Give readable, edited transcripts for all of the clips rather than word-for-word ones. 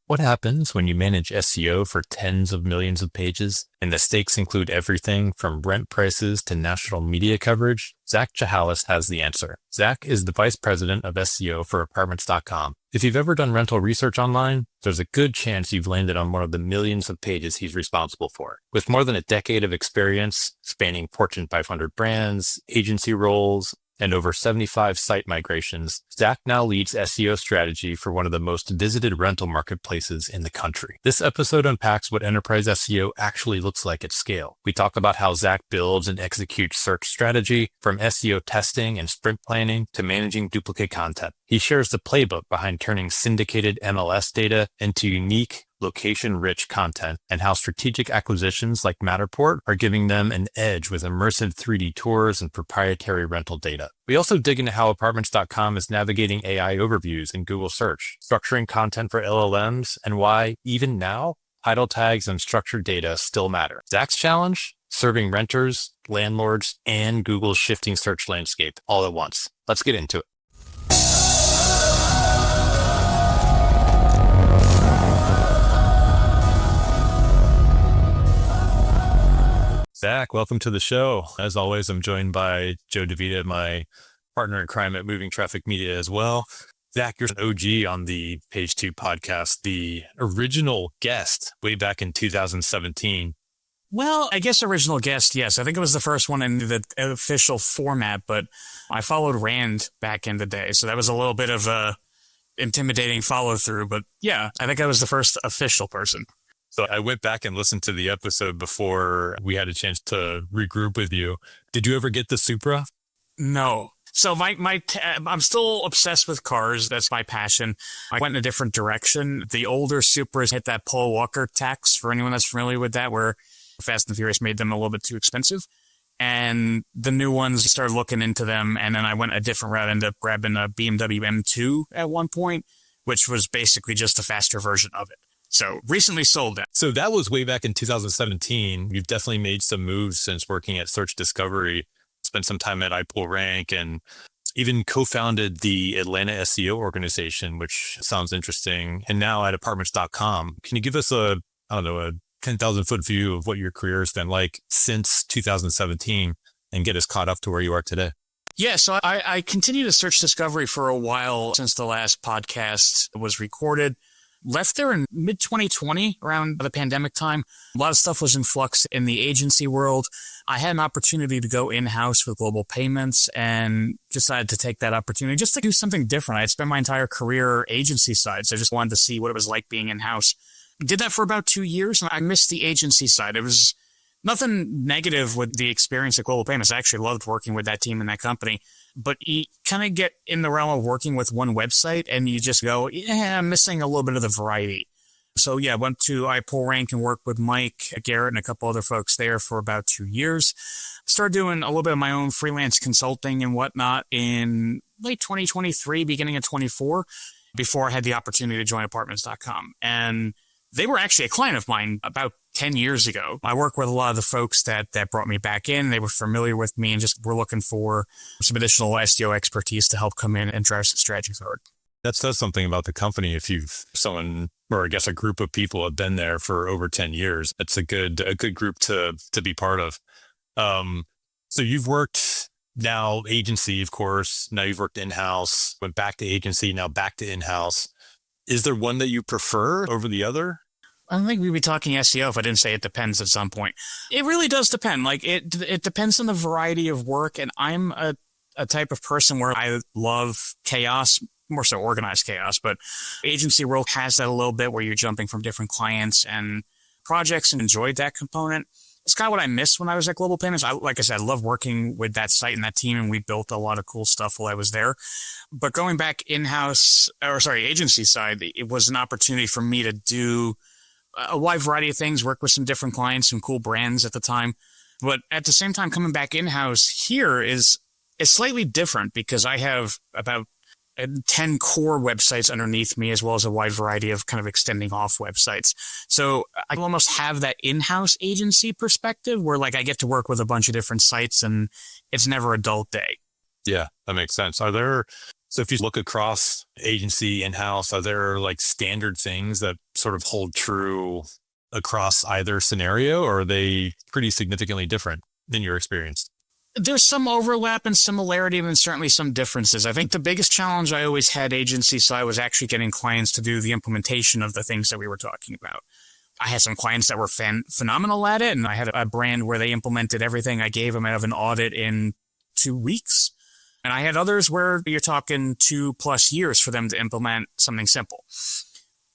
What happens when you manage SEO for tens of millions of pages and the stakes include everything from rent prices to national media coverage? Zach Chahalis has the answer. Zach is the vice president of SEO for apartments.com. If you've ever done rental research online, there's a good chance you've landed on one of the millions of pages he's responsible for. With more than a decade of experience spanning Fortune 500 brands, agency roles, and over 75 site migrations, Zach now leads SEO strategy for one of the most visited rental marketplaces in the country. This episode unpacks what enterprise SEO actually looks like at scale. We talk about how Zach builds and executes search strategy, from SEO testing and sprint planning to managing duplicate content. He shares the playbook behind turning syndicated MLS data into unique, location-rich content, and how strategic acquisitions like Matterport are giving them an edge with immersive 3D tours and proprietary rental data. We also dig into how apartments.com is navigating AI overviews in Google search, structuring content for LLMs, and why, even now, title tags and structured data still matter. Zach's challenge? Serving renters, landlords, and Google's shifting search landscape all at once. Let's get into it. Zach, welcome to the show. As always, I'm joined by Joe DeVita, my partner in crime at Moving Traffic Media as well. Zach, you're an OG on the Page 2 podcast, the original guest way back in 2017. Well, I guess original guest, yes. I think it was the first one in the official format, but I followed Rand back in the day. So that was a little bit of a intimidating follow through. But yeah, I think I was the first official person. So I went back and listened to the episode before we had a chance to regroup with you. Did you ever get the Supra? No. So I'm still obsessed with cars. That's my passion. I went in a different direction. The older Supras hit that Paul Walker tax, for anyone that's familiar with that, where Fast and Furious made them a little bit too expensive. And the new ones, started looking into them. And then I went a different route, ended up grabbing a BMW M2 at one point, which was basically just a faster version of it. So recently sold that. So that was way back in 2017. You've definitely made some moves since working at Search Discovery, spent some time at iPullRank, and even co-founded the Atlanta SEO organization, which sounds interesting. And now at apartments.com. Can you give us a 10,000 foot view of what your career has been like since 2017 and get us caught up to where you are today? Yeah, so I continued to Search Discovery for a while since the last podcast was recorded. Left there in mid-2020, around the pandemic time. A lot of stuff was in flux in the agency world. I had an opportunity to go in-house with Global Payments and decided to take that opportunity just to do something different. I had spent my entire career agency side, so I just wanted to see what it was like being in-house. Did that for about 2 years, and I missed the agency side. It was nothing negative with the experience at Global Payments. I actually loved working with that team and that company. But you kind of get in the realm of working with one website and you just go, yeah, I'm missing a little bit of the variety. So yeah, I went to iPullRank and worked with Mike, Garrett, and a couple other folks there for about 2 years. Started doing a little bit of my own freelance consulting and whatnot in late 2023, beginning of 24, before I had the opportunity to join apartments.com. And they were actually a client of mine about 10 years ago. I work with a lot of the folks that brought me back in. They were familiar with me and just were looking for some additional SEO expertise to help come in and drive some strategy forward. That says something about the company. If someone, or I guess a group of people have been there for over 10 years, it's a good group to be part of. So you've worked now agency, of course. Now you've worked in-house, went back to agency, now back to in-house. Is there one that you prefer over the other? I don't think we'd be talking SEO if I didn't say it depends at some point. It really does depend. Like it depends on the variety of work. And I'm a type of person where I love chaos, more so organized chaos, but agency world has that a little bit where you're jumping from different clients and projects and enjoyed that component. It's kind of what I missed when I was at Global Payments. Like I said, I love working with that site and that team, and we built a lot of cool stuff while I was there. But going back agency side, it was an opportunity for me to do a wide variety of things, work with some different clients, some cool brands at the time. But at the same time, coming back in-house here is slightly different because I have about 10 core websites underneath me, as well as a wide variety of kind of extending off websites. So I almost have that in-house agency perspective where like I get to work with a bunch of different sites and it's never a dull day. Yeah, that makes sense. So if you look across agency in-house, are there like standard things that sort of hold true across either scenario, or are they pretty significantly different in your experience? There's some overlap and similarity, and certainly some differences. I think the biggest challenge I always had agency side was actually getting clients to do the implementation of the things that we were talking about. I had some clients that were phenomenal at it, and I had a brand where they implemented everything I gave them out of an audit in 2 weeks. And I had others where you're talking 2+ years for them to implement something simple.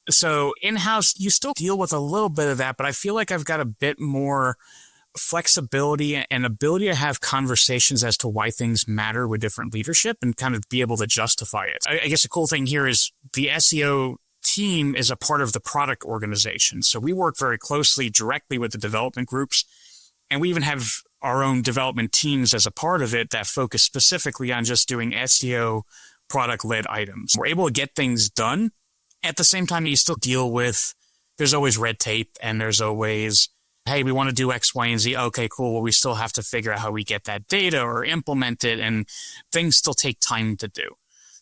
So in-house, you still deal with a little bit of that, but I feel like I've got a bit more flexibility and ability to have conversations as to why things matter with different leadership and kind of be able to justify it. I guess the cool thing here is the SEO team is a part of the product organization. So we work very closely directly with the development groups, and we even have our own development teams as a part of it that focus specifically on just doing SEO product-led items. We're able to get things done. At the same time, you still deal with, there's always red tape, and there's always, hey, we want to do X, Y, and Z. Okay, cool. Well, we still have to figure out how we get that data or implement it, and things still take time to do.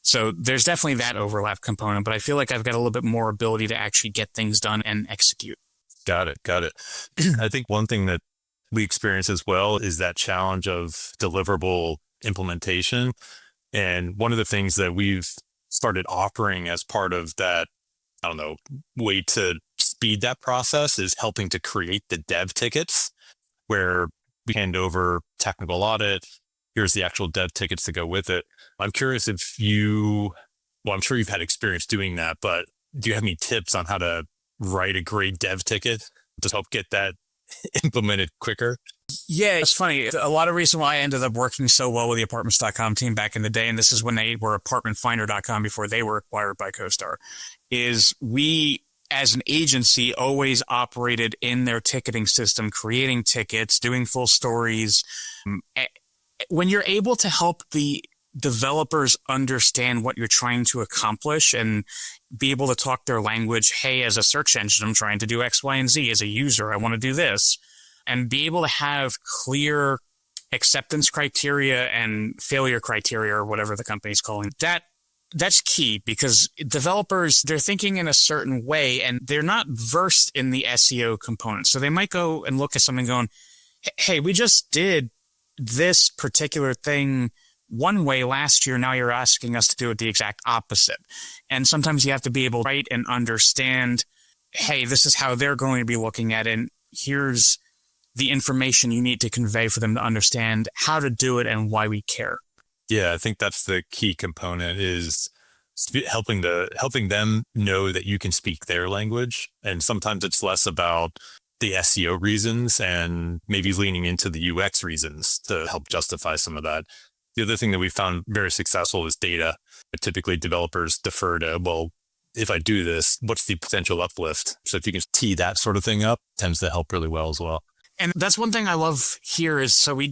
So there's definitely that overlap component, but I feel like I've got a little bit more ability to actually get things done and execute. Got it. I think one thing that we experience as well is that challenge of deliverable implementation. And one of the things that we've started offering as part of that, way to speed that process is helping to create the dev tickets where we hand over technical audit. Here's the actual dev tickets to go with it. I'm curious I'm sure you've had experience doing that, but do you have any tips on how to write a great dev ticket to help get that implemented quicker? Yeah, it's funny. A lot of reason why I ended up working so well with the apartments.com team back in the day, and this is when they were apartmentfinder.com before they were acquired by CoStar, is we as an agency always operated in their ticketing system, creating tickets, doing full stories. When you're able to help the developers understand what you're trying to accomplish and be able to talk their language, hey, as a search engine, I'm trying to do X, Y, and Z. As a user, I want to do this. And be able to have clear acceptance criteria and failure criteria, or whatever the company's calling that. That's key, because developers, they're thinking in a certain way and they're not versed in the SEO component. So they might go and look at something going, hey, we just did this particular thing one way last year. Now you're asking us to do it the exact opposite. And sometimes you have to be able to write and understand, hey, this is how they're going to be looking at it. And here's the information you need to convey for them to understand how to do it and why we care. Yeah, I think that's the key component, is helping them know that you can speak their language. And sometimes it's less about the SEO reasons and maybe leaning into the UX reasons to help justify some of that. The other thing that we found very successful is data. Typically developers defer to, well, if I do this, what's the potential uplift? So if you can tee that sort of thing up, tends to help really well as well. And that's one thing I love here is, so we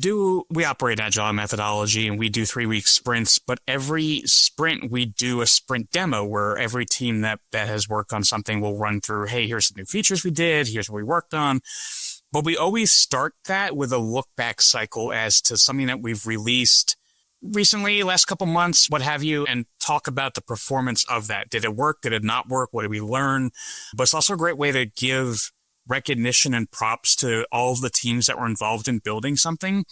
operate Agile Methodology and we do 3-week sprints, but every sprint we do a sprint demo where every team that has worked on something will run through, hey, here's the new features we did, here's what we worked on. But we always start that with a look back cycle as to something that we've released recently, last couple months, what have you, and talk about the performance of that. Did it work? Did it not work? What did we learn? But it's also a great way to give recognition and props to all of the teams that were involved in building something,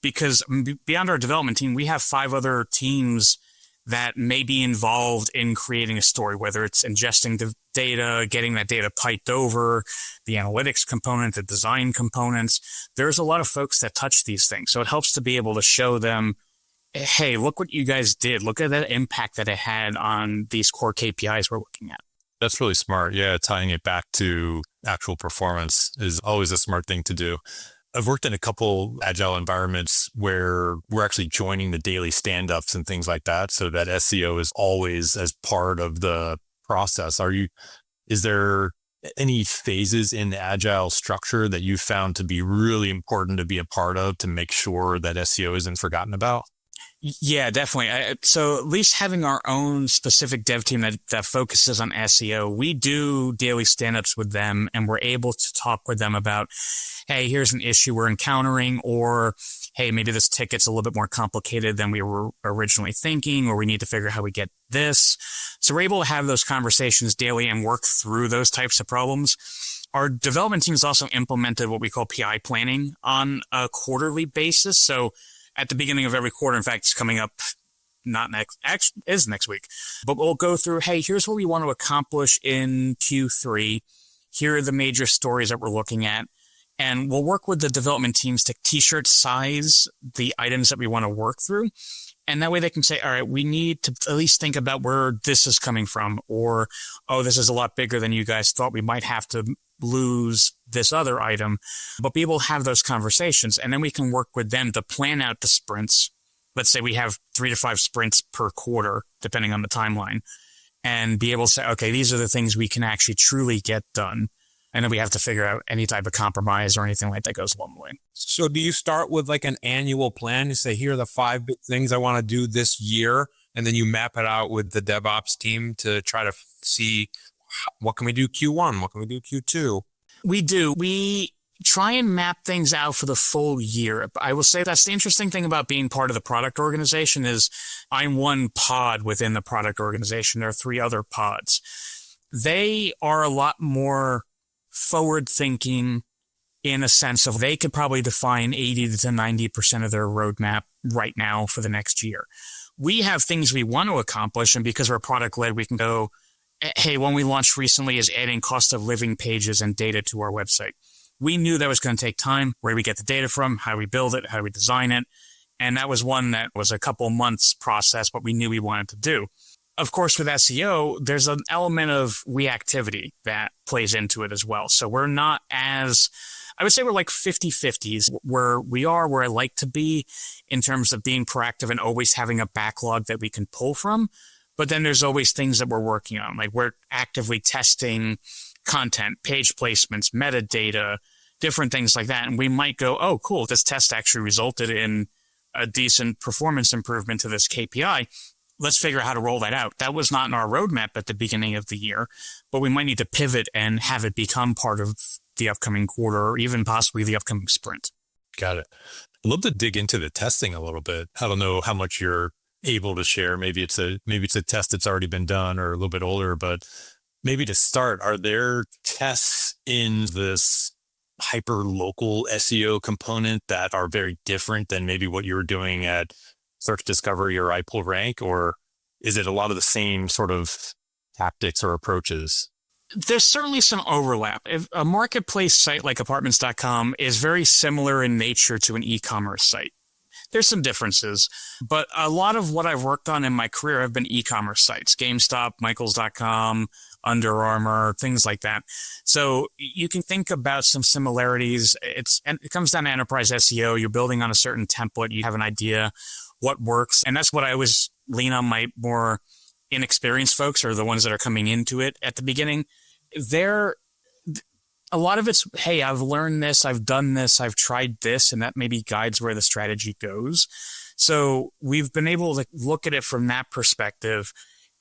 because beyond our development team, we have 5 other teams that may be involved in creating a story, whether it's ingesting the data, getting that data piped over, the analytics component, the design components. There's a lot of folks that touch these things. So it helps to be able to show them, hey, look what you guys did. Look at that impact that it had on these core KPIs we're looking at. That's really smart. Yeah, tying it back to actual performance is always a smart thing to do. I've worked in a couple agile environments where we're actually joining the daily stand-ups and things like that, so that SEO is always as part of the process. Is there any phases in the agile structure that you found to be really important to be a part of to make sure that SEO isn't forgotten about? Yeah, definitely. So at least having our own specific dev team that focuses on SEO, we do daily stand-ups with them, and we're able to talk with them about, hey, here's an issue we're encountering, or hey, maybe this ticket's a little bit more complicated than we were originally thinking, or we need to figure out how we get this. So we're able to have those conversations daily and work through those types of problems. Our development team has also implemented what we call PI planning on a quarterly basis. So at the beginning of every quarter, in fact, it's coming up, not next, actually is next week, but we'll go through, hey, here's what we want to accomplish in Q3. Here are the major stories that we're looking at. And we'll work with the development teams to t-shirt size the items that we want to work through. And that way they can say, all right, we need to at least think about where this is coming from, or, oh, this is a lot bigger than you guys thought. We might have to lose this other item, but be able to have those conversations. And then we can work with them to plan out the sprints. Let's say we have 3 to 5 sprints per quarter, depending on the timeline, and be able to say, okay, these are the things we can actually truly get done. And then we have to figure out any type of compromise or anything like that goes along the way. So do you start with like an annual plan? You say, here are the 5 big things I want to do this year. And then you map it out with the DevOps team to try to see what can we do Q1? What can we do Q2? We do. We try and map things out for the full year. I will say that's the interesting thing about being part of the product organization is I'm one pod within the product organization. There are 3 other pods. They are a lot more forward thinking in a sense of they could probably define 80 to 90% of their roadmap right now for the next year. We have things we want to accomplish, and because we're product led, we can go, hey, one we launched recently is adding cost of living pages and data to our website. We knew that was going to take time. Where do we get the data from? How do we build it? How do we design it? And that was one that was a couple months process, but we knew we wanted to do. Of course, with SEO, there's an element of reactivity that plays into it as well. So we're not as, I would say we're like 50-50s where we are, where I like to be in terms of being proactive and always having a backlog that we can pull from. But then there's always things that we're working on. Like we're actively testing content, page placements, metadata, different things like that. And we might go, oh, cool, this test actually resulted in a decent performance improvement to this KPI. Let's figure out how to roll that out. That was not in our roadmap at the beginning of the year, but we might need to pivot and have it become part of the upcoming quarter or even possibly the upcoming sprint. Got it. I'd love to dig into the testing a little bit. I don't know how much you're able to share. Maybe it's a test that's already been done or a little bit older, but maybe to start, are there tests in this hyperlocal SEO component that are very different than maybe what you were doing at search discovery or iPull rank, or is it a lot of the same sort of tactics or approaches? There's certainly some overlap. If a marketplace site like apartments.com is very similar in nature to an e-commerce site. There's some differences, but a lot of what I've worked on in my career have been e-commerce sites, GameStop, Michaels.com, Under Armour, things like that. So you can think about some similarities. It comes down to enterprise SEO. You're building on a certain template. You have an idea what works. And that's what I always lean on my more inexperienced folks or the ones that are coming into it at the beginning. A lot of it's, hey, I've learned this, I've done this, I've tried this, and that maybe guides where the strategy goes. So we've been able to look at it from that perspective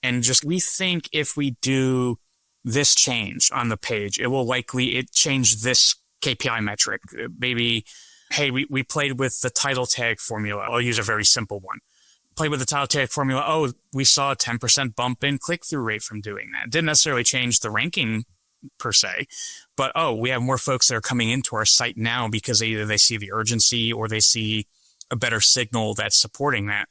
and just, we think if we do this change on the page, it will likely change this KPI metric. Maybe, hey, we played with the title tag formula. I'll use a very simple one. Played with the title tag formula. Oh, we saw a 10% bump in click-through rate from doing that. Didn't necessarily change the ranking per se, but we have more folks that are coming into our site now because either they see the urgency or they see a better signal that's supporting that.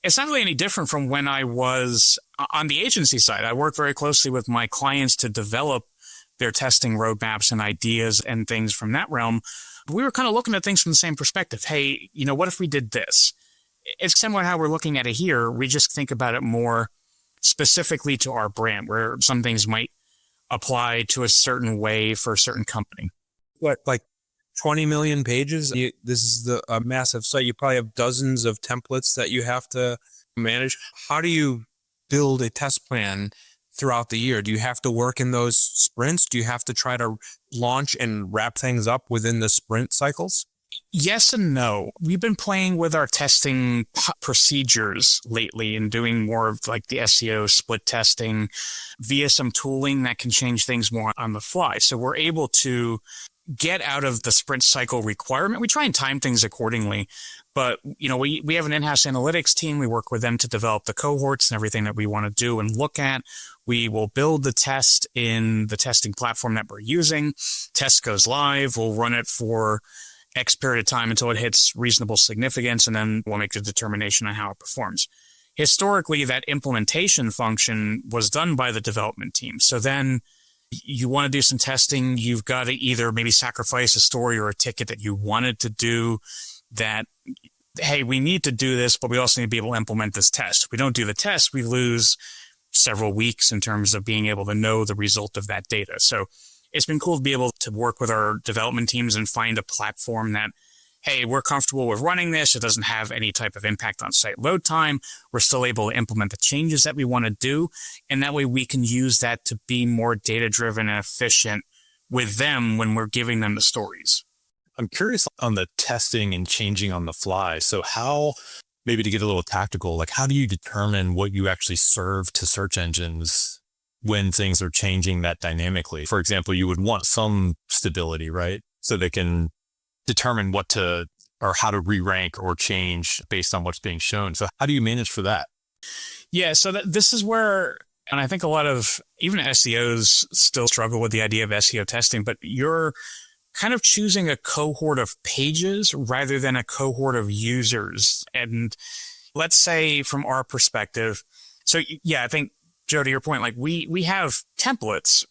It's not really any different from when I was on the agency side. I worked very closely with my clients to develop their testing roadmaps and ideas and things from that realm. But we were kind of looking at things from the same perspective. Hey, what if we did this? It's similar to how we're looking at it here. We just think about it more specifically to our brand, where some things might apply to a certain way for a certain company. What, like 20 million pages? This is a massive site. You probably have dozens of templates that you have to manage. How do you build a test plan throughout the year? Do you have to work in those sprints? Do you have to try to launch and wrap things up within the sprint cycles? Yes and no. We've been playing with our testing procedures lately and doing more of like the SEO split testing via some tooling that can change things more on the fly. So we're able to get out of the sprint cycle requirement. We try and time things accordingly, but we have an in-house analytics team. We work with them to develop the cohorts and everything that we want to do and look at. We will build the test in the testing platform that we're using. Test goes live. We'll run it for X period of time until it hits reasonable significance, and then we'll make a determination on how it performs. Historically, that implementation function was done by the development team. So then you want to do some testing, you've got to either maybe sacrifice a story or a ticket that you wanted to do that, hey, we need to do this, but we also need to be able to implement this test. If we don't do the test, we lose several weeks in terms of being able to know the result of that data. So it's been cool to be able to work with our development teams and find a platform that, hey, we're comfortable with running this. It doesn't have any type of impact on site load time. We're still able to implement the changes that we want to do. And that way we can use that to be more data-driven and efficient with them when we're giving them the stories. I'm curious on the testing and changing on the fly. So how, maybe to get a little tactical, like how do you determine what you actually serve to search engines when things are changing that dynamically? For example, you would want some stability, right? So they can determine what to, or how to re-rank or change based on what's being shown. So how do you manage for that? Yeah, so this is where, and I think a lot of even SEOs still struggle with the idea of SEO testing, but you're kind of choosing a cohort of pages rather than a cohort of users. And let's say from our perspective, so yeah, I think, Joe, to your point, like we have templates.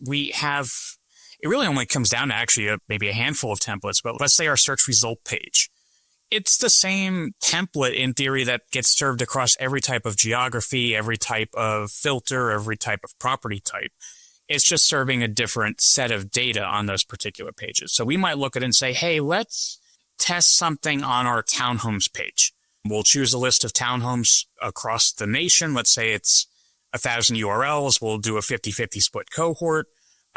It really only comes down to actually maybe a handful of templates, but let's say our search result page. It's the same template in theory that gets served across every type of geography, every type of filter, every type of property type. It's just serving a different set of data on those particular pages. So we might look at it and say, hey, let's test something on our townhomes page. We'll choose a list of townhomes across the nation. Let's say it's 1,000 URLs. We'll do a 50-50 split cohort,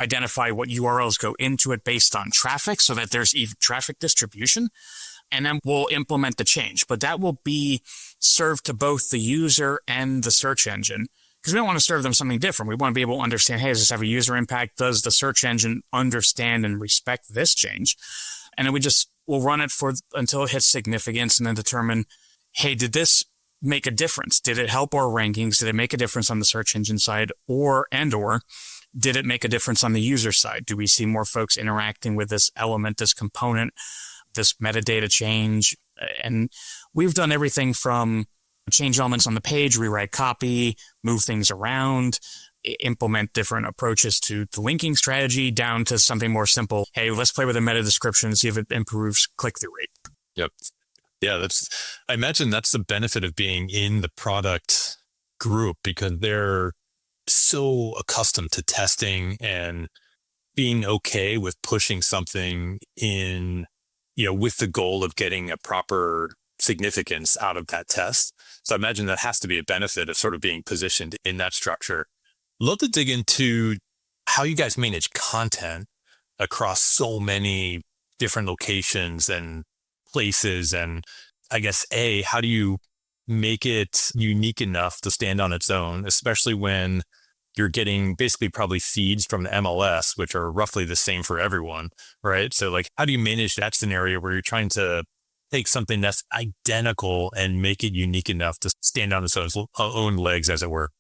identify what URLs go into it based on traffic so that there's even traffic distribution. And then we'll implement the change. But that will be served to both the user and the search engine, because we don't want to serve them something different. We want to be able to understand, hey, does this have a user impact? Does the search engine understand and respect this change? And then we'll run it until it hits significance and then determine, hey, did this make a difference? Did it help our rankings? Did it make a difference on the search engine side or did it make a difference on the user side? Do we see more folks interacting with this element, this component, this metadata change? And we've done everything from change elements on the page, rewrite copy, move things around, implement different approaches to the linking strategy, down to something more simple. Hey, let's play with a meta description and see if it improves click-through rate. Yep. Yeah, I imagine that's the benefit of being in the product group, because they're so accustomed to testing and being okay with pushing something in, with the goal of getting a proper significance out of that test. So I imagine that has to be a benefit of sort of being positioned in that structure. Love to dig into how you guys manage content across so many different locations and places. And I guess, how do you make it unique enough to stand on its own, especially when you're getting basically probably feeds from the MLS, which are roughly the same for everyone, right? So like, how do you manage that scenario where you're trying to take something that's identical and make it unique enough to stand on its own legs, as it were?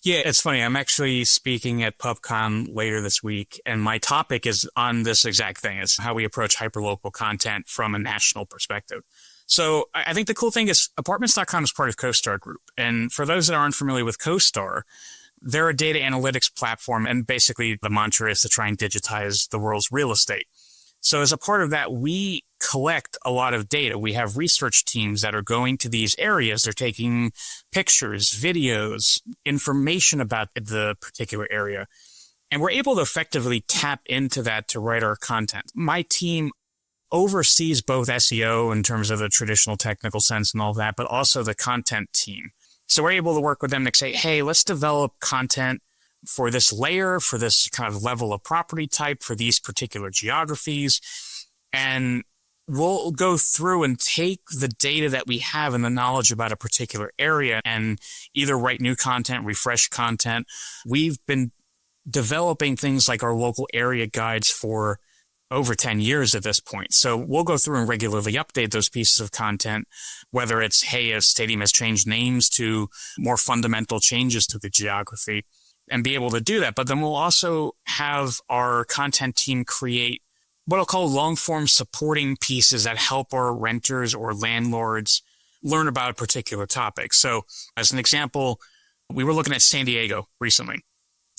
Yeah, it's funny. I'm actually speaking at PubCon later this week, and my topic is on this exact thing. It's how we approach hyperlocal content from a national perspective. So I think the cool thing is Apartments.com is part of CoStar Group. And for those that aren't familiar with CoStar, they're a data analytics platform. And basically the mantra is to try and digitize the world's real estate. So as a part of that, we collect a lot of data. We have research teams that are going to these areas. They're taking pictures, videos, information about the particular area. And we're able to effectively tap into that to write our content. My team oversees both SEO in terms of the traditional technical sense and all that, but also the content team. So we're able to work with them to say, hey, let's develop content for this layer, for this kind of level of property type, for these particular geographies. And we'll go through and take the data that we have and the knowledge about a particular area and either write new content, refresh content. We've been developing things like our local area guides for over 10 years at this point. So we'll go through and regularly update those pieces of content, whether it's, hey, a stadium has changed names, to more fundamental changes to the geography, and be able to do that. But then we'll also have our content team create what I'll call long-form supporting pieces that help our renters or landlords learn about a particular topic. So as an example, we were looking at San Diego recently,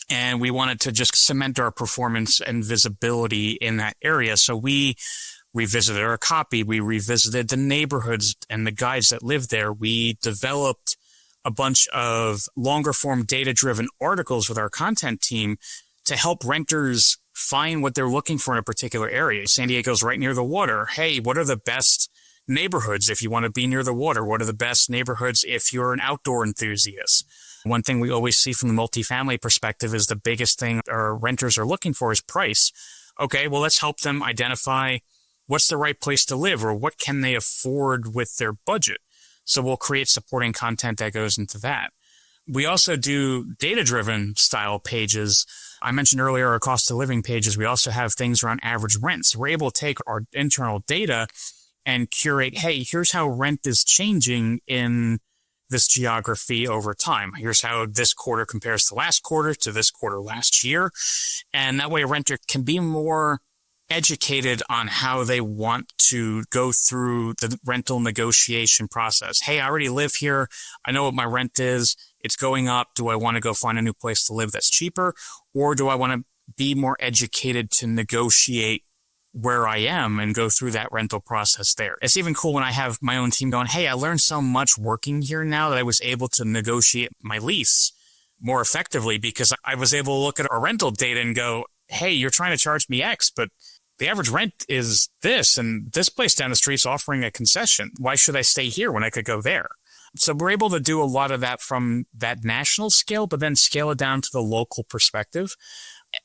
and we wanted to just cement our performance and visibility in that area. So we revisited our copy. We revisited the neighborhoods and the guides that live there. We developed a bunch of longer form data-driven articles with our content team to help renters find what they're looking for in a particular area. San Diego's right near the water. Hey, what are the best neighborhoods if you want to be near the water? What are the best neighborhoods if you're an outdoor enthusiast? One thing we always see from the multifamily perspective is the biggest thing our renters are looking for is price. Okay, well, let's help them identify what's the right place to live, or what can they afford with their budget. So we'll create supporting content that goes into that. We also do data-driven style pages. I mentioned earlier our cost of living pages. We also have things around average rent. So we're able to take our internal data and curate, hey, here's how rent is changing in this geography over time. Here's how this quarter compares to last quarter, to this quarter last year. And that way a renter can be more educated on how they want to go through the rental negotiation process. Hey, I already live here. I know what my rent is. It's going up. Do I want to go find a new place to live that's cheaper? Or do I want to be more educated to negotiate where I am and go through that rental process there? It's even cool when I have my own team going, hey, I learned so much working here now that I was able to negotiate my lease more effectively because I was able to look at our rental data and go, hey, you're trying to charge me X, but the average rent is this, and this place down the street is offering a concession. Why should I stay here when I could go there? So we're able to do a lot of that from that national scale, but then scale it down to the local perspective.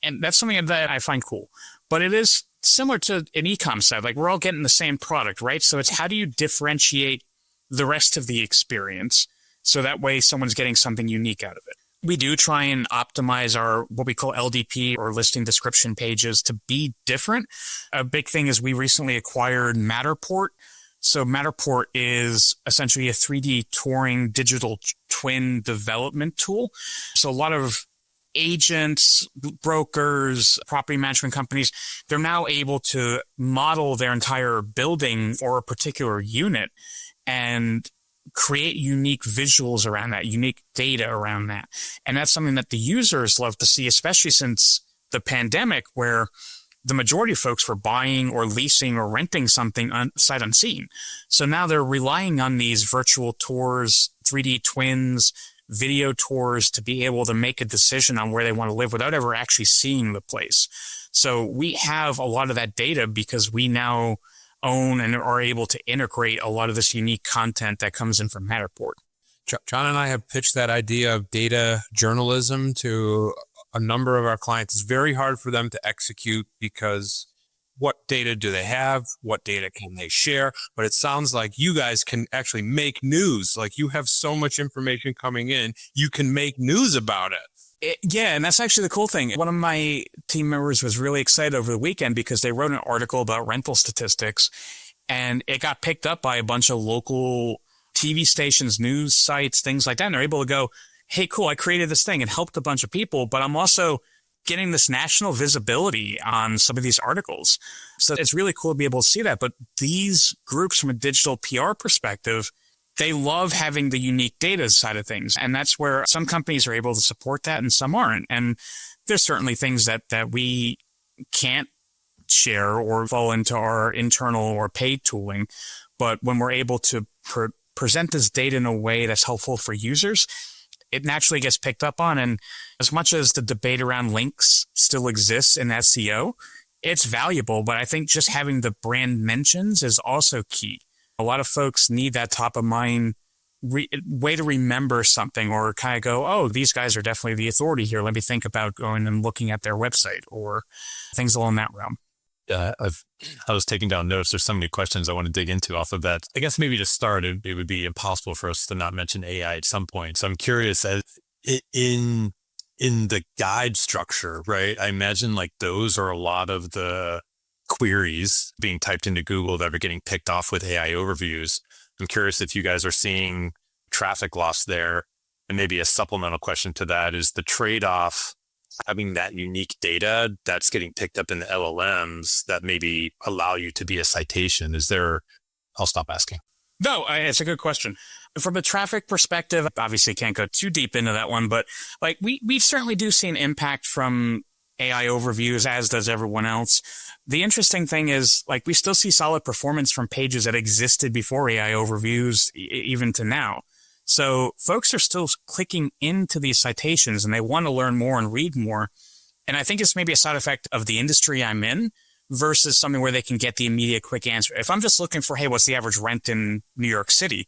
And that's something that I find cool. But it is similar to an e-com site. Like, we're all getting the same product, right? So it's how do you differentiate the rest of the experience so that way someone's getting something unique out of it. We do try and optimize our what we call LDP or listing description pages to be different. A big thing is we recently acquired Matterport. So Matterport is essentially a 3D touring digital twin development tool. So a lot of agents, brokers, property management companies, they're now able to model their entire building or a particular unit and create unique visuals around that, unique data around that. And that's something that the users love to see, especially since the pandemic, where the majority of folks were buying or leasing or renting something sight unseen. So now they're relying on these virtual tours, 3D twins, video tours to be able to make a decision on where they want to live without ever actually seeing the place. So we have a lot of that data because we now own and are able to integrate a lot of this unique content that comes in from Matterport. John and I have pitched that idea of data journalism to a number of our clients. It's very hard for them to execute because what data do they have? What data can they share? But it sounds like you guys can actually make news. Like, you have so much information coming in, you can make news about it. Yeah, and that's actually the cool thing. One of my team members was really excited over the weekend because they wrote an article about rental statistics, and it got picked up by a bunch of local TV stations, news sites, things like that. And they're able to go, hey, cool, I created this thing and helped a bunch of people, but I'm also getting this national visibility on some of these articles. So it's really cool to be able to see that. But these groups, from a digital PR perspective, they love having the unique data side of things. And that's where some companies are able to support that and some aren't. And there's certainly things that we can't share or fall into our internal or paid tooling. But when we're able to present this data in a way that's helpful for users, it naturally gets picked up on. And as much as the debate around links still exists in SEO, it's valuable. But I think just having the brand mentions is also key. A lot of folks need that top of mind way to remember something, or kind of go, oh, these guys are definitely the authority here. Let me think about going and looking at their website, or things along that realm. I was taking down notes. There's so many questions I want to dig into off of that. I guess maybe to start, it would be impossible for us to not mention AI at some point. So I'm curious, in the guide structure, right? I imagine like those are a lot of the queries being typed into Google that are getting picked off with AI overviews. I'm curious if you guys are seeing traffic loss there. And maybe a supplemental question to that is the trade-off having that unique data that's getting picked up in the LLMs that maybe allow you to be a citation. I'll stop asking. No, it's a good question. From a traffic perspective, obviously can't go too deep into that one, but like we certainly do see an impact from AI overviews, as does everyone else. The interesting thing is, like, we still see solid performance from pages that existed before AI overviews, even to now. So folks are still clicking into these citations and they want to learn more and read more. And I think it's maybe a side effect of the industry I'm in versus something where they can get the immediate quick answer. If I'm just looking for, hey, what's the average rent in New York City?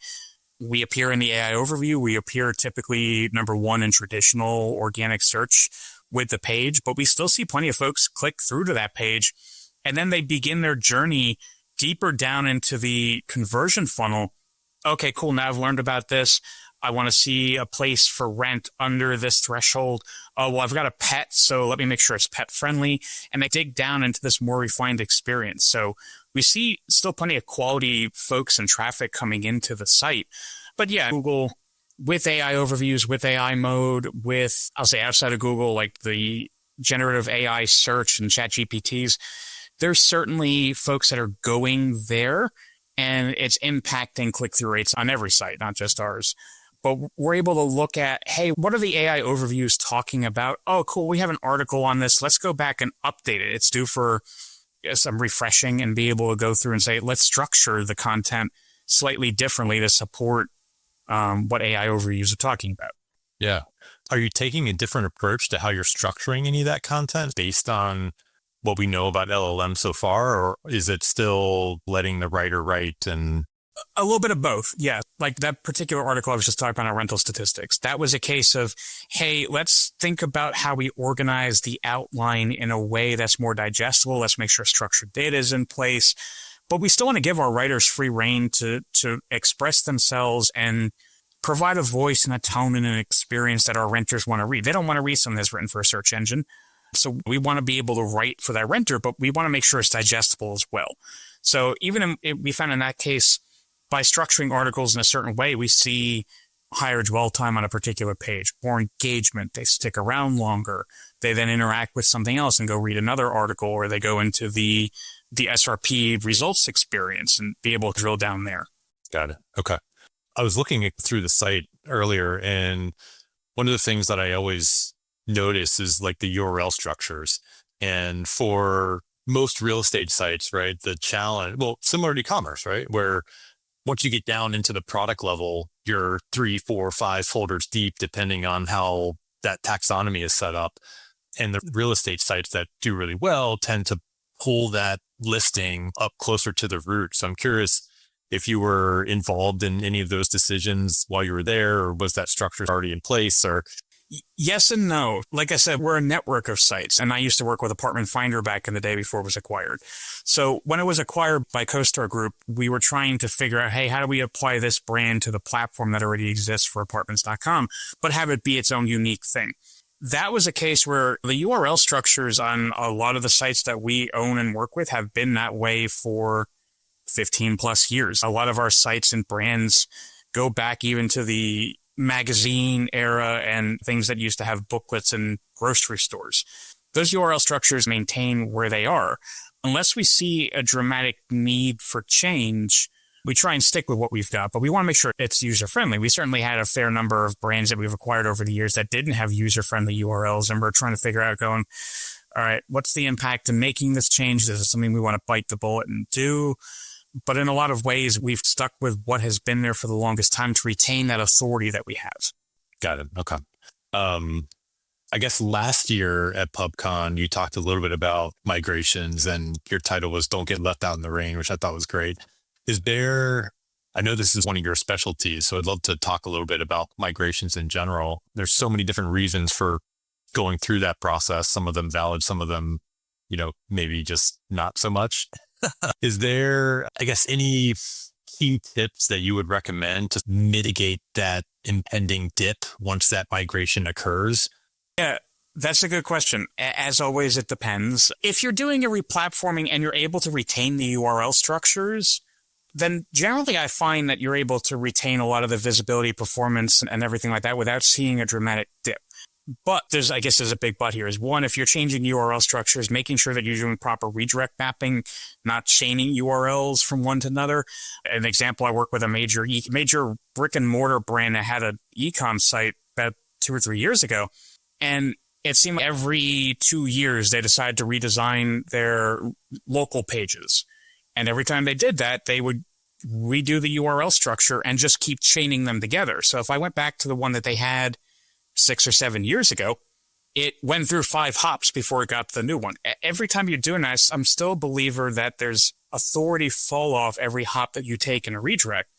We appear in the AI overview. We appear typically number one in traditional organic search with the page, but we still see plenty of folks click through to that page. And then they begin their journey deeper down into the conversion funnel. Okay, cool. Now I've learned about this. I want to see a place for rent under this threshold. Oh, well, I've got a pet, so let me make sure it's pet friendly. And they dig down into this more refined experience. So we see still plenty of quality folks and traffic coming into the site. But yeah, Google with AI overviews, with AI mode, with, I'll say outside of Google, like the generative AI search and chat GPTs, there's certainly folks that are going there. And it's impacting click-through rates on every site, not just ours. But we're able to look at, hey, what are the AI overviews talking about? Oh, cool, we have an article on this. Let's go back and update it. It's due for some refreshing and be able to go through and say, let's structure the content slightly differently to support what AI overviews are talking about. Yeah. Are you taking a different approach to how you're structuring any of that content based on what we know about LLM so far, or is it still letting the writer write? And a little bit of both. Yeah. Like that particular article I was just talking about on rental statistics. That was a case of, hey, let's think about how we organize the outline in a way that's more digestible. Let's make sure structured data is in place. But we still want to give our writers free rein to express themselves and provide a voice and a tone and an experience that our renters want to read. They don't want to read something that's written for a search engine. So we want to be able to write for that renter, but we want to make sure it's digestible as well. So even we found in that case, by structuring articles in a certain way, we see higher dwell time on a particular page, more engagement. They stick around longer. They then interact with something else and go read another article, or they go into the SRP results experience and be able to drill down there. Got it. Okay. I was looking through the site earlier, and one of the things that I always notice is like the URL structures. And for most real estate sites, right, the challenge, well, similar to e-commerce, right, where once you get down into the product level, you're 3, 4, 5 folders deep, depending on how that taxonomy is set up. And the real estate sites that do really well tend to pull that listing up closer to the root. So I'm curious if you were involved in any of those decisions while you were there, or was that structure already in place? Or yes and no. Like I said, we're a network of sites, and I used to work with Apartment Finder back in the day before it was acquired. So when it was acquired by CoStar Group, we were trying to figure out, hey, how do we apply this brand to the platform that already exists for apartments.com, but have it be its own unique thing? That was a case where the URL structures on a lot of the sites that we own and work with have been that way for 15 plus years. A lot of our sites and brands go back even to the magazine era and things that used to have booklets in grocery stores. Those URL structures maintain where they are. Unless we see a dramatic need for change, we try and stick with what we've got, but we want to make sure it's user-friendly. We certainly had a fair number of brands that we've acquired over the years that didn't have user-friendly URLs, and we're trying to figure out all right, what's the impact in making this change? Is it something we want to bite the bullet and do? But in a lot of ways, we've stuck with what has been there for the longest time to retain that authority that we have. Got it. Okay. I guess last year at PubCon, you talked a little bit about migrations, and your title was Don't Get Left Out in the Rain, which I thought was great. I know this is one of your specialties, so I'd love to talk a little bit about migrations in general. There's so many different reasons for going through that process, some of them valid, some of them maybe just not so much. Is there, I guess, any key tips that you would recommend to mitigate that impending dip once that migration occurs? Yeah, that's a good question. As always, it depends. If you're doing a replatforming and you're able to retain the URL structures, then generally I find that you're able to retain a lot of the visibility, performance, and everything like that without seeing a dramatic dip. But there's a big but here is one, if you're changing URL structures, making sure that you're doing proper redirect mapping, not chaining URLs from one to another. An example, I work with a major brick and mortar brand that had an e-com site about 2 or 3 years ago. And it seemed like every 2 years they decided to redesign their local pages. And every time they did that, they would redo the URL structure and just keep chaining them together. So if I went back to the one that they had 6 or 7 years ago, it went through 5 hops before it got to the new one. Every time you're doing that, I'm still a believer that there's authority fall off every hop that you take in a redirect.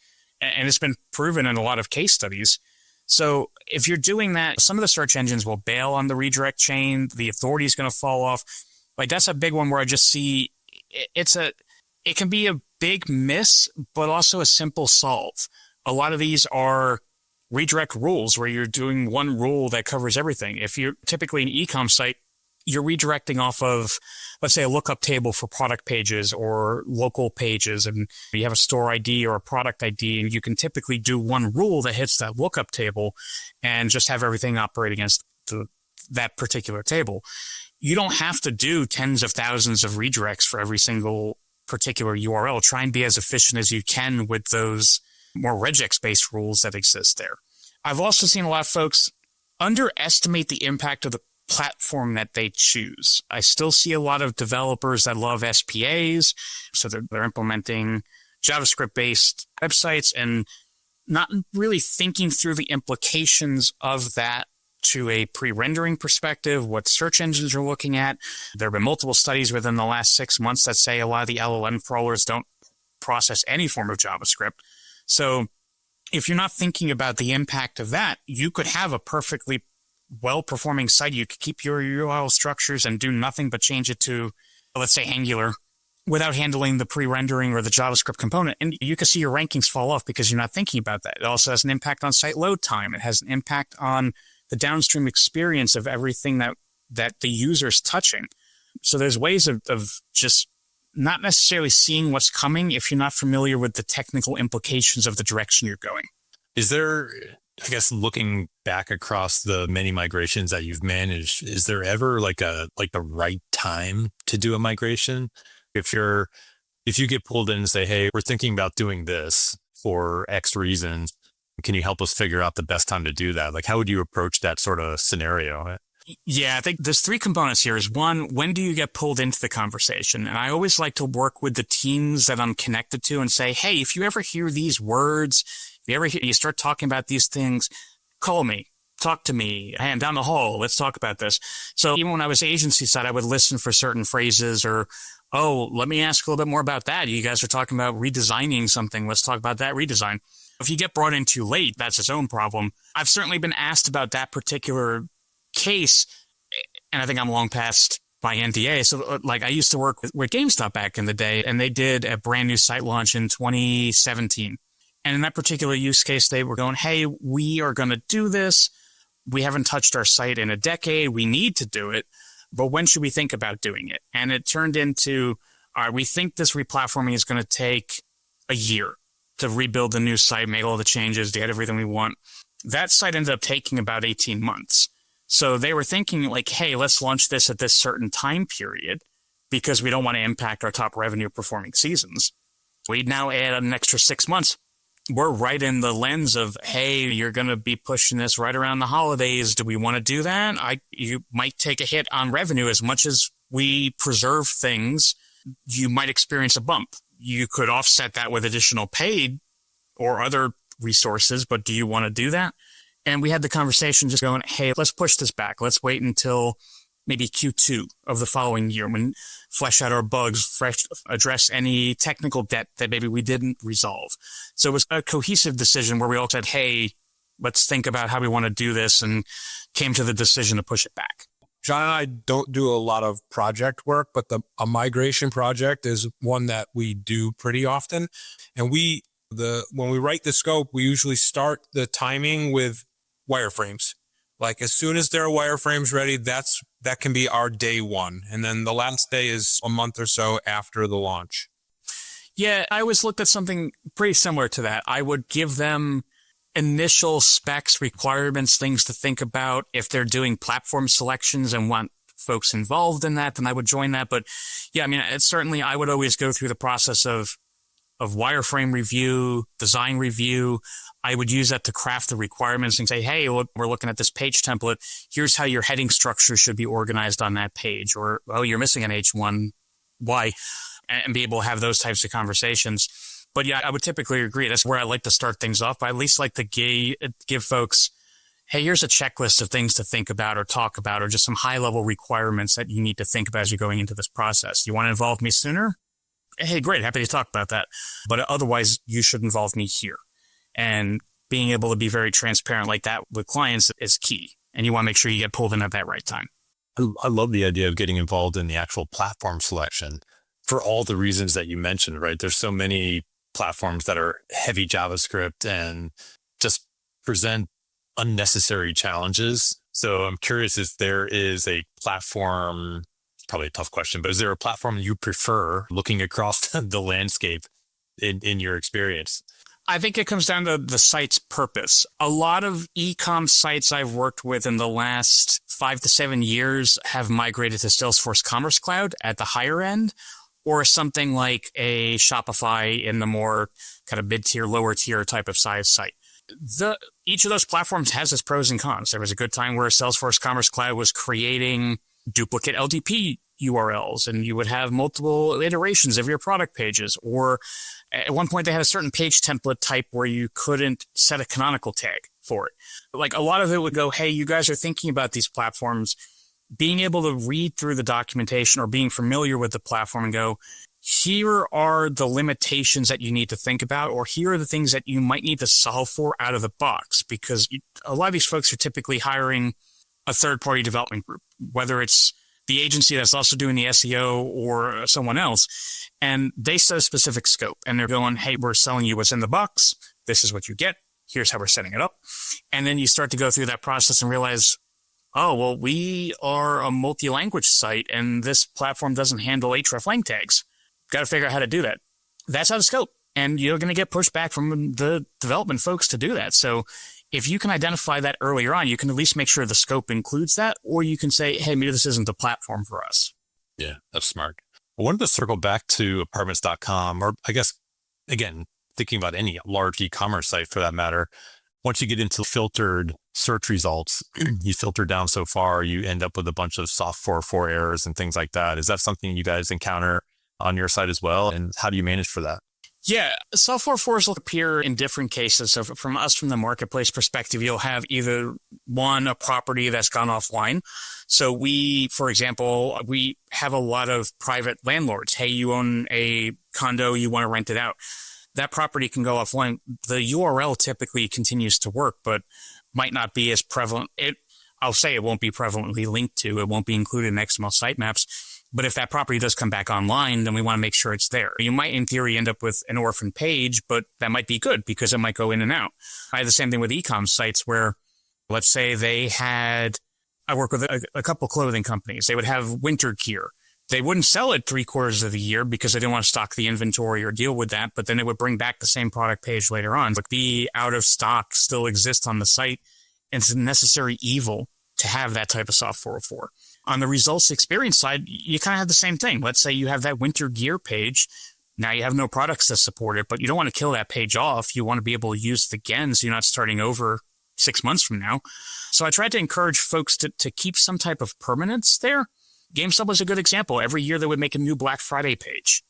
And it's been proven in a lot of case studies. So if you're doing that, some of the search engines will bail on the redirect chain. The authority is going to fall off. Like that's a big one where I just see it can be a big miss, but also a simple solve. A lot of these are redirect rules where you're doing one rule that covers everything. If you're typically an e-com site, you're redirecting off of, let's say, a lookup table for product pages or local pages, and you have a store ID or a product ID, and you can typically do one rule that hits that lookup table and just have everything operate against that particular table. You don't have to do tens of thousands of redirects for every single particular URL. Try and be as efficient as you can with those more regex-based rules that exist there. I've also seen a lot of folks underestimate the impact of the platform that they choose. I still see a lot of developers that love SPAs, so they're implementing JavaScript-based websites and not really thinking through the implications of that to a pre-rendering perspective, what search engines are looking at. There have been multiple studies within the last 6 months that say a lot of the LLM crawlers don't process any form of JavaScript. So if you're not thinking about the impact of that, you could have a perfectly well-performing site. You could keep your URL structures and do nothing but change it to, let's say, Angular without handling the pre-rendering or the JavaScript component. And you can see your rankings fall off because you're not thinking about that. It also has an impact on site load time. It has an impact on the downstream experience of everything that the user's touching. So there's ways of just not necessarily seeing what's coming if you're not familiar with the technical implications of the direction you're going. Is there, I guess, looking back across the many migrations that you've managed, is there ever like the right time to do a migration? If you get pulled in and say, hey, we're thinking about doing this for X reasons, can you help us figure out the best time to do that? Like, how would you approach that sort of scenario? Yeah, I think there's 3 components here. Is one, when do you get pulled into the conversation? And I always like to work with the teams that I'm connected to and say, hey, if you ever hear these words, if you start talking about these things, call me, talk to me. Hey, I'm down the hall. Let's talk about this. So even when I was agency side, I would listen for certain phrases or, oh, let me ask a little bit more about that. You guys are talking about redesigning something. Let's talk about that redesign. If you get brought in too late, that's its own problem. I've certainly been asked about that particular case, and I think I'm long past my NDA. So like I used to work with GameStop back in the day, and they did a brand new site launch in 2017. And in that particular use case, they were going, hey, we are going to do this. We haven't touched our site in a decade. We need to do it. But when should we think about doing it? And it turned into, all right, we think this replatforming is going to take a year to rebuild the new site, make all the changes, to get everything we want. That site ended up taking about 18 months. So they were thinking like, hey, let's launch this at this certain time period because we don't want to impact our top revenue performing seasons. We now add an extra 6 months. We're right in the lens of, hey, you're going to be pushing this right around the holidays. Do we want to do that? You might take a hit on revenue. As much as we preserve things, you might experience a bump. You could offset that with additional paid or other resources, but do you want to do that? And we had the conversation just going, hey, let's push this back. Let's wait until maybe Q2 of the following year when flesh out our bugs, address any technical debt that maybe we didn't resolve. So it was a cohesive decision where we all said, hey, let's think about how we want to do this, and came to the decision to push it back. John and I don't do a lot of project work, but a migration project is one that we do pretty often. And when we write the scope, we usually start the timing with wireframes. Like as soon as there are wireframes ready, that can be our day one. And then the last day is a month or so after the launch. Yeah, I always looked at something pretty similar to that. I would give them initial specs, requirements, things to think about. If they're doing platform selections and want folks involved in that, then I would join that. But yeah, I mean, certainly I would always go through the process of wireframe review, design review. I would use that to craft the requirements and say, hey, look, we're looking at this page template. Here's how your heading structure should be organized on that page. Or, oh, you're missing an H1. Why? And be able to have those types of conversations. But yeah, I would typically agree. That's where I like to start things off. But I at least like to give folks, hey, here's a checklist of things to think about or talk about, or just some high level requirements that you need to think about as you're going into this process. You want to involve me sooner? Hey, great. Happy to talk about that. But otherwise, you should involve me here. And being able to be very transparent like that with clients is key. And you want to make sure you get pulled in at that right time. I love the idea of getting involved in the actual platform selection for all the reasons that you mentioned, right? There's so many platforms that are heavy JavaScript and just present unnecessary challenges. So I'm curious if there is a platform, it's probably a tough question, but is there a platform you prefer looking across the landscape in your experience? I think it comes down to the site's purpose. A lot of e-com sites I've worked with in the last 5 to 7 years have migrated to Salesforce Commerce Cloud at the higher end, or something like a Shopify in the more kind of mid-tier, lower-tier type of size site. Each of those platforms has its pros and cons. There was a good time where Salesforce Commerce Cloud was creating duplicate LDP URLs, and you would have multiple iterations of your product pages. Or at one point, they had a certain page template type where you couldn't set a canonical tag for it. Like a lot of it would go, hey, you guys are thinking about these platforms. Being able to read through the documentation or being familiar with the platform and go, here are the limitations that you need to think about, or here are the things that you might need to solve for out of the box. Because a lot of these folks are typically hiring a third-party development group, whether it's the agency that's also doing the SEO or someone else, and they set a specific scope. And they're going, hey, we're selling you what's in the box. This is what you get. Here's how we're setting it up. And then you start to go through that process and realize, oh, well, we are a multi-language site, and this platform doesn't handle href lang tags. Got to figure out how to do that. That's out of scope. And you're going to get pushback from the development folks to do that. So if you can identify that earlier on, you can at least make sure the scope includes that, or you can say, hey, maybe this isn't the platform for us. Yeah, that's smart. I wanted to circle back to apartments.com, or I guess, again, thinking about any large e-commerce site for that matter. Once you get into filtered search results, you filter down so far, you end up with a bunch of soft 404 errors and things like that. Is that something you guys encounter on your site as well? And how do you manage for that? Yeah, soft 404s will appear in different cases. So from the marketplace perspective, you'll have either a property that's gone offline. So for example, we have a lot of private landlords. Hey, you own a condo, you want to rent it out. That property can go offline. The URL typically continues to work, but might not be as prevalent. I'll say it won't be prevalently linked to. It won't be included in XML sitemaps. But if that property does come back online, then we want to make sure it's there. You might, in theory, end up with an orphan page, but that might be good because it might go in and out. I had the same thing with e-com sites where, let's say I work with a couple clothing companies. They would have winter gear. They wouldn't sell it 3/4 of the year because they didn't want to stock the inventory or deal with that. But then it would bring back the same product page later on. But be out of stock still exists on the site. And it's a necessary evil to have that type of soft 404. On the results experience side, you kind of have the same thing. Let's say you have that winter gear page. Now you have no products to support it, but you don't want to kill that page off. You want to be able to use it again so you're not starting over 6 months from now. So I tried to encourage folks to keep some type of permanence there. GameStop was a good example. Every year they would make a new Black Friday page.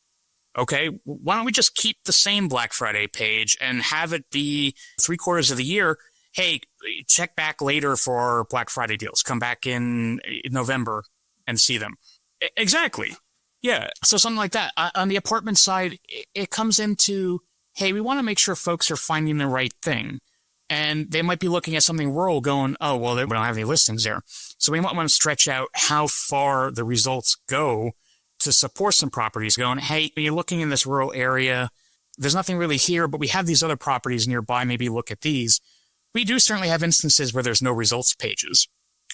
Okay, why don't we just keep the same Black Friday page and have it be 3/4 of the year? Hey, check back later for Black Friday deals. Come back in November and see them. Exactly. Yeah. So something like that. On the apartment side, it comes into, hey, we want to make sure folks are finding the right thing. And they might be looking at something rural going, oh, well, we don't have any listings there. So we might want to stretch out how far the results go to support some properties going, hey, you're looking in this rural area. There's nothing really here, but we have these other properties nearby. Maybe look at these. We do certainly have instances where there's no results pages.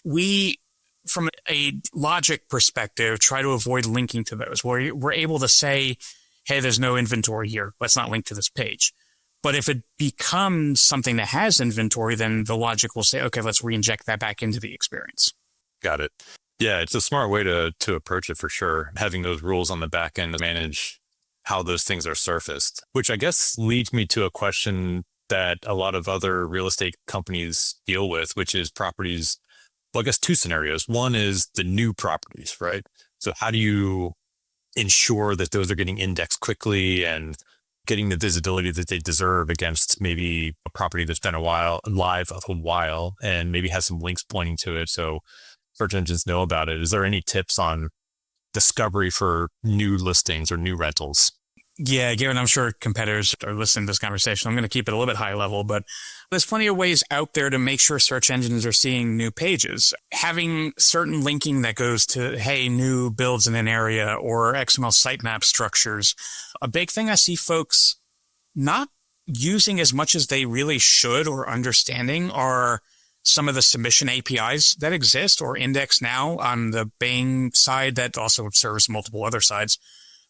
We, from a logic perspective, try to avoid linking to those where we're able to say, hey, there's no inventory here. Let's not link to this page. But if it becomes something that has inventory, then the logic will say, okay, let's re-inject that back into the experience. Got it. Yeah, it's a smart way to approach it for sure. Having those rules on the back end to manage how those things are surfaced, which I guess leads me to a question that a lot of other real estate companies deal with, which is properties. Well, I guess two scenarios. One is the new properties, right? So how do you ensure that those are getting indexed quickly and getting the visibility that they deserve against maybe a property that's been live a while and maybe has some links pointing to it so search engines know about it? Is there any tips on discovery for new listings or new rentals? Yeah, Garen, I'm sure competitors are listening to this conversation. I'm going to keep it a little bit high level, but there's plenty of ways out there to make sure search engines are seeing new pages. Having certain linking that goes to, hey, new builds in an area or XML sitemap structures. A big thing I see folks not using as much as they really should or understanding are some of the submission APIs that exist or index now on the Bing side that also serves multiple other sides.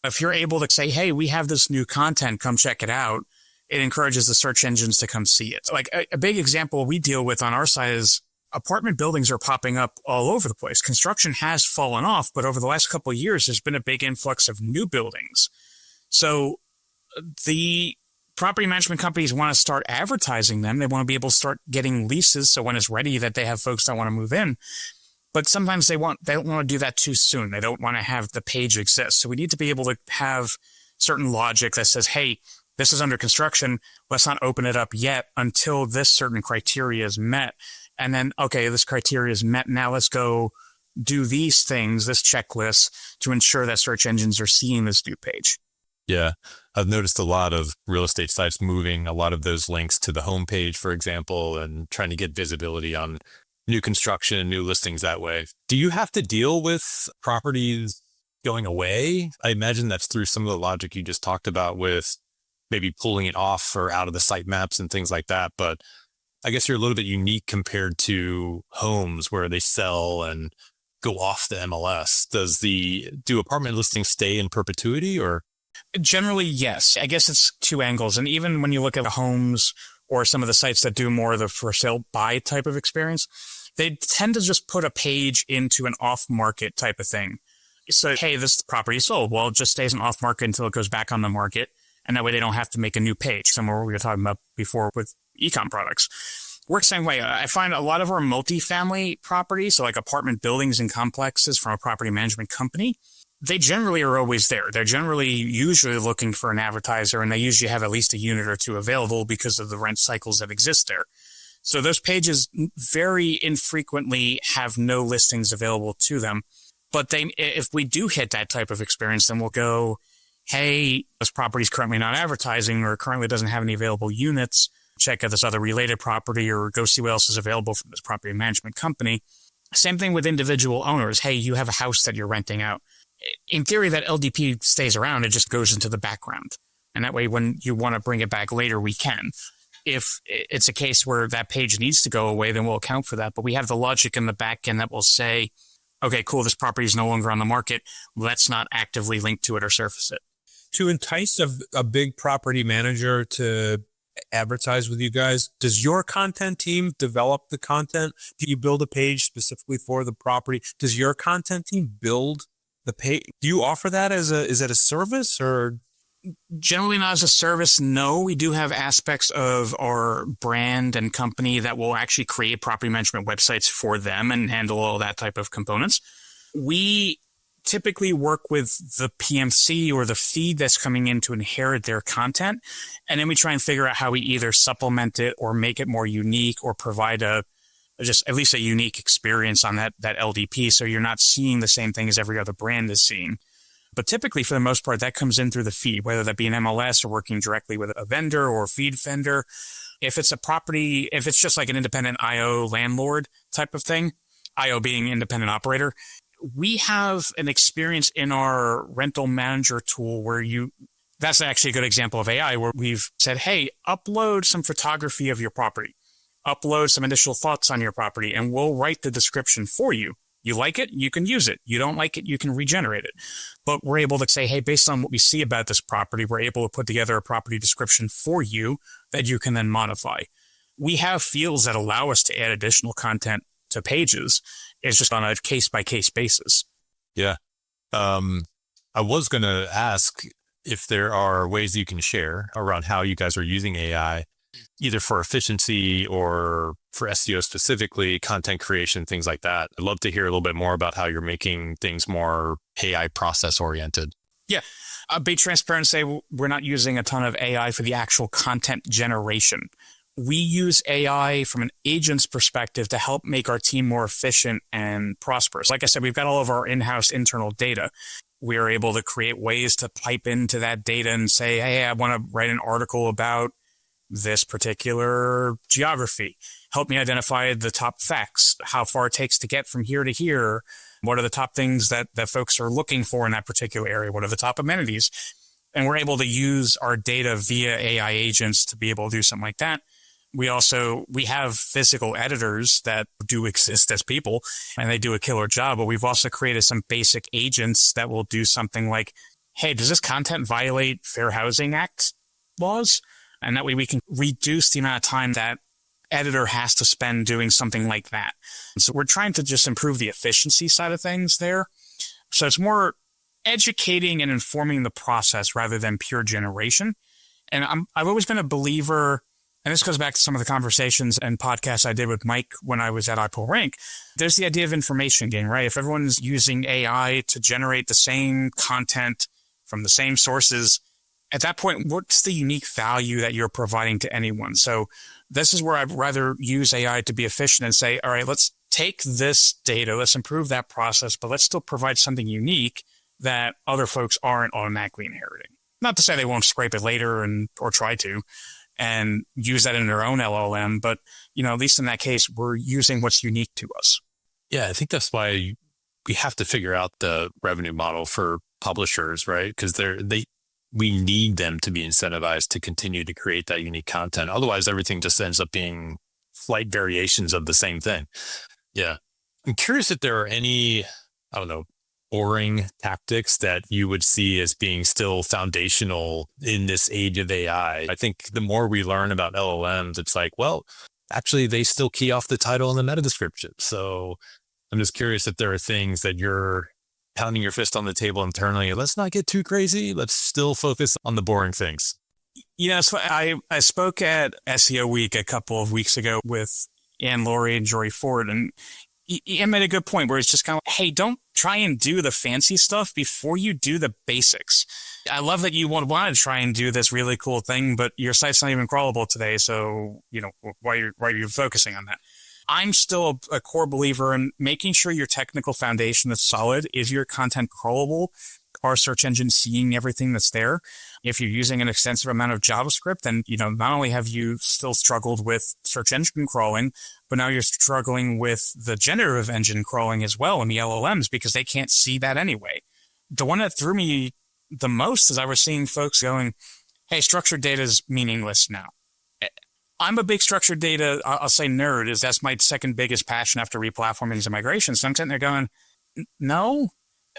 If you're able to say, hey, we have this new content, come check it out, it encourages the search engines to come see it. Like a big example we deal with on our side is apartment buildings are popping up all over the place. Construction has fallen off, but over the last couple of years, there's been a big influx of new buildings. So the property management companies want to start advertising them. They want to be able to start getting leases. So when it's ready that they have folks that want to move in. But sometimes they don't want to do that too soon. They don't want to have the page exist. So we need to be able to have certain logic that says, hey, this is under construction. Let's not open it up yet until this certain criteria is met. And then, okay, this criteria is met. Now let's go do these things, this checklist to ensure that search engines are seeing this new page. Yeah, I've noticed a lot of real estate sites moving a lot of those links to the homepage, for example, and trying to get visibility on new construction, new listings that way. Do you have to deal with properties going away? I imagine that's through some of the logic you just talked about with maybe pulling it off or out of the site maps and things like that. But I guess you're a little bit unique compared to homes where they sell and go off the MLS. Do apartment listings stay in perpetuity or? Generally, yes. I guess it's two angles. And even when you look at homes or some of the sites that do more of the for sale buy type of experience, they tend to just put a page into an off-market type of thing. So, hey, this property is sold. Well, it just stays in off-market until it goes back on the market. And that way they don't have to make a new page. Somewhere we were talking about before with e-com products. Works the same way. I find a lot of our multifamily properties, so like apartment buildings and complexes from a property management company, they generally are always there. They're generally usually looking for an advertiser, and they usually have at least a unit or two available because of the rent cycles that exist there. So those pages very infrequently have no listings available to them. But if we do hit that type of experience, then we'll go, hey, this property is currently not advertising or currently doesn't have any available units. Check out this other related property or go see what else is available from this property management company. Same thing with individual owners. Hey, you have a house that you're renting out. In theory, that LDP stays around. It just goes into the background. And that way, when you want to bring it back later, we can. If it's a case where that page needs to go away, then we'll account for that. But we have the logic in the back end that will say, okay, cool, this property is no longer on the market. Let's not actively link to it or surface it. To entice a big property manager to advertise with you guys, does your content team develop the content? Do you build a page specifically for the property? Does your content team build the page? Do you offer that is it a service or? Generally not as a service, no. We do have aspects of our brand and company that will actually create property management websites for them and handle all that type of components. We typically work with the PMC or the feed that's coming in to inherit their content. And then we try and figure out how we either supplement it or make it more unique or provide just at least a unique experience on that LDP. So you're not seeing the same thing as every other brand is seeing. But typically, for the most part, that comes in through the feed, whether that be an MLS or working directly with a vendor or a feed vendor. If it's a property, if it's just like an independent IO landlord type of thing, IO being independent operator, we have an experience in our rental manager tool where that's actually a good example of AI where we've said, hey, upload some photography of your property, upload some initial thoughts on your property, and we'll write the description for you. You like it, you can use it. You don't like it, you can regenerate it. But we're able to say, hey, based on what we see about this property, we're able to put together a property description for you that you can then modify. We have fields that allow us to add additional content to pages. It's just on a case-by-case basis. Yeah. I was going to ask if there are ways you can share around how you guys are using AI, either for efficiency or for SEO specifically, content creation, things like that. I'd love to hear a little bit more about how you're making things more AI process oriented. Yeah. I'll be transparent and say we're not using a ton of AI for the actual content generation. We use AI from an agent's perspective to help make our team more efficient and prosperous. Like I said, we've got all of our in-house internal data. We are able to create ways to pipe into that data and say, hey, I want to write an article about this particular geography. Help me identify the top facts, how far it takes to get from here to here. What are the top things that folks are looking for in that particular area? What are the top amenities? And we're able to use our data via AI agents to be able to do something like that. We have physical editors that do exist as people and they do a killer job, but we've also created some basic agents that will do something like, hey, does this content violate Fair Housing Act laws? And that way we can reduce the amount of time that editor has to spend doing something like that. So we're trying to just improve the efficiency side of things there. So it's more educating and informing the process rather than pure generation. And I've always been a believer, and this goes back to some of the conversations and podcasts I did with Mike when I was at iPullRank. There's the idea of information gain, right? If everyone's using AI to generate the same content from the same sources, at that point, what's the unique value that you're providing to anyone? So this is where I'd rather use AI to be efficient and say, all right, let's take this data, let's improve that process, but let's still provide something unique that other folks aren't automatically inheriting. Not to say they won't scrape it later or try to and use that in their own LLM, but at least in that case, we're using what's unique to us. Yeah, I think that's why we have to figure out the revenue model for publishers, right? Because we need them to be incentivized to continue to create that unique content. Otherwise, everything just ends up being slight variations of the same thing. Yeah. I'm curious if there are any, boring tactics that you would see as being still foundational in this age of AI. I think the more we learn about LLMs, it's like, well, actually, they still key off the title and the meta description. So I'm just curious if there are things that you're pounding your fist on the table internally. Let's not get too crazy. Let's still focus on the boring things. So I spoke at SEO Week a couple of weeks ago with Ann Laurie and Jory Ford, and Ian made a good point where it's just kind of like, hey, don't try and do the fancy stuff before you do the basics. I love that you want to try and do this really cool thing, but your site's not even crawlable today. So, why are you focusing on that? I'm still a core believer in making sure your technical foundation is solid. Is your content crawlable? Are search engines seeing everything that's there? If you're using an extensive amount of JavaScript, then, not only have you still struggled with search engine crawling, but now you're struggling with the generative engine crawling as well in the LLMs because they can't see that anyway. The one that threw me the most is I was seeing folks going, hey, structured data is meaningless now. I'm a big structured data, I'll say nerd, that's my second biggest passion after replatforming and migrations. So I'm sitting there going, no.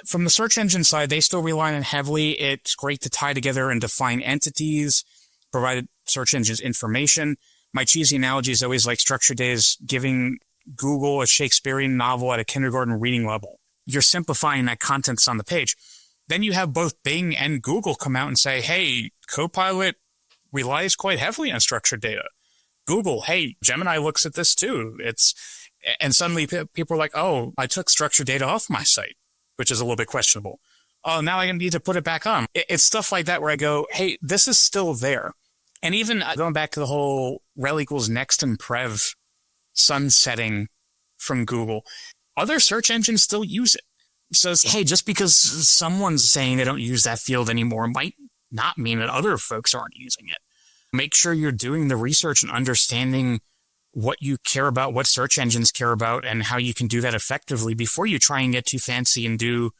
From the search engine side, they still rely on heavily. It's great to tie together and define entities, provide search engines information. My cheesy analogy is always like structured data is giving Google a Shakespearean novel at a kindergarten reading level. You're simplifying that content that's on the page. Then you have both Bing and Google come out and say, hey, Copilot relies quite heavily on structured data. Google, hey, Gemini looks at this too. And suddenly people are like, oh, I took structured data off my site, which is a little bit questionable. Oh, now I need to put it back on. It's stuff like that where I go, hey, this is still there. And even going back to the whole rel equals next and prev sunsetting from Google, other search engines still use it. So, hey, just because someone's saying they don't use that field anymore might not mean that other folks aren't using it. Make sure you're doing the research and understanding what you care about, what search engines care about, and how you can do that effectively before you try and get too fancy and do,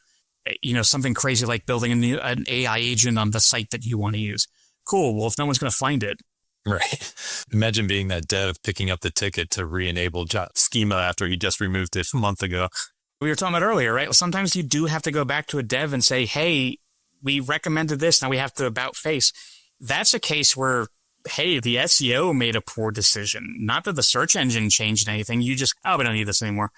something crazy like building an AI agent on the site that you want to use. Cool. Well, if no one's going to find it. Right. Imagine being that dev picking up the ticket to re-enable schema after you just removed it a month ago. We were talking about earlier, right? Sometimes you do have to go back to a dev and say, hey, we recommended this. Now we have to about face. That's a case where, hey, the SEO made a poor decision. Not that the search engine changed anything. You just, we don't need this anymore.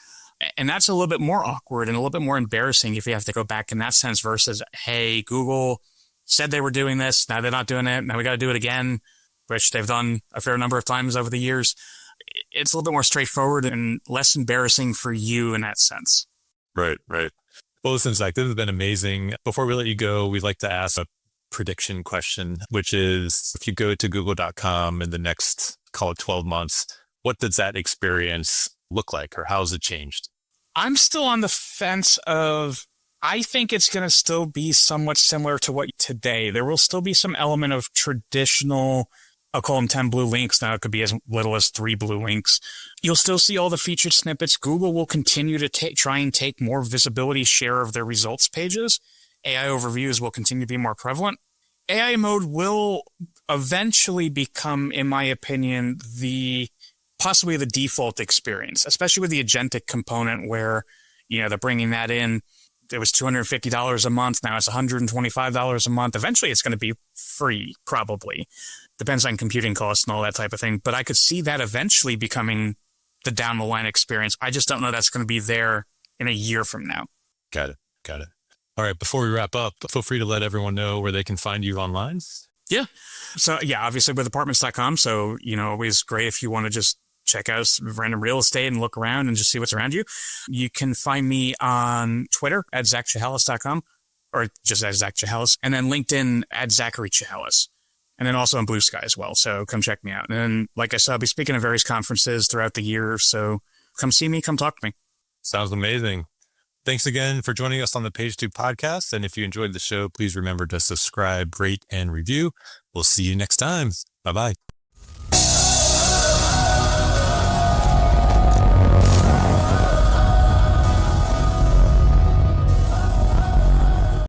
And that's a little bit more awkward and a little bit more embarrassing if you have to go back in that sense versus, hey, Google said they were doing this. Now they're not doing it. Now we got to do it again, which they've done a fair number of times over the years. It's a little bit more straightforward and less embarrassing for you in that sense. Right. Well, listen, Zach, this has been amazing. Before we let you go, we'd like to ask a prediction question, which is if you go to google.com in the next, call it 12 months, what does that experience look like or how has it changed? I'm still on the fence of, I think it's going to still be somewhat similar to what today. There will still be some element of traditional, I'll call them 10 blue links. Now it could be as little as 3 blue links. You'll still see all the featured snippets. Google will continue to try and take more visibility share of their results pages. AI overviews will continue to be more prevalent. AI mode will eventually become, in my opinion, possibly the default experience, especially with the agentic component where, they're bringing that in. It was $250 a month. Now it's $125 a month. Eventually it's going to be free, probably. Depends on computing costs and all that type of thing. But I could see that eventually becoming the down the line experience. I just don't know that's going to be there in a year from now. Got it. All right. Before we wrap up, feel free to let everyone know where they can find you online. Yeah. So obviously with apartments.com. So, always great if you want to just check out random real estate and look around and just see what's around you. You can find me on Twitter at ZachChahalis.com or just at Zach Chahalis, and then LinkedIn at Zachary Chahalis, and then also on Blue Sky as well. So come check me out. And then, like I said, I'll be speaking at various conferences throughout the year. So come see me, come talk to me. Sounds amazing. Thanks again for joining us on the Page 2 podcast. And if you enjoyed the show, please remember to subscribe, rate, and review. We'll see you next time. Bye-bye.